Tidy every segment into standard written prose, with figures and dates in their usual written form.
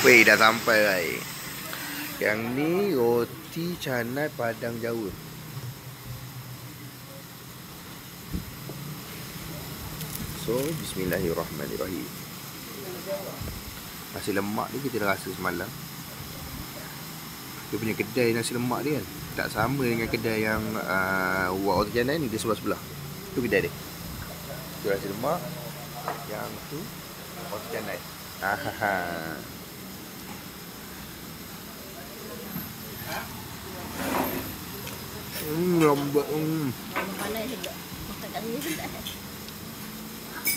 Weh, dah sampai. Yang ni roti canai Padang Jawa. So, bismillahirrahmanirrahim. Nasi lemak ni kita dah rasa semalam. Dia punya kedai nasi lemak dia kan tak sama dengan kedai yang buat roti canai ni, dia sebelah-sebelah. Tu kedai dia. Tu nasi lemak, yang tu roti canai. Lembut. Panas juga. Makan kat sini sedap.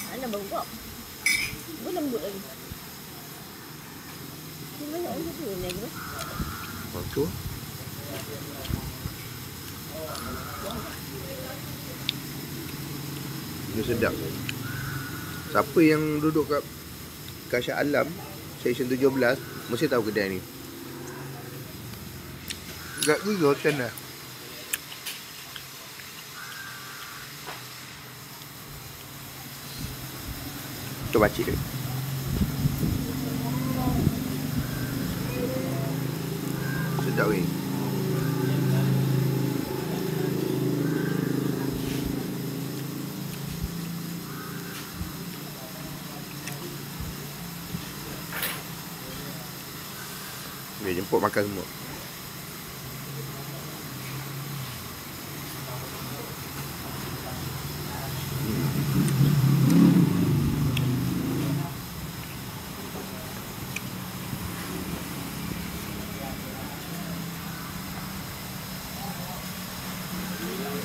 Mana bengkok. Pun lembut lagi. Ni banyak orang tu ni lagi. Tu. Ini sedap. Siapa yang duduk kat Shah Alam Section 17 mesti tahu kedai ni. Gak juga hotel dah. Tu pakcik dia. Sedap weh. Dia jemput makan semua.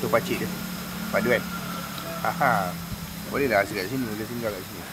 Tu pakcik dia. Padu kan? Boleh lah rasa kat sini. Boleh tinggal kat sini.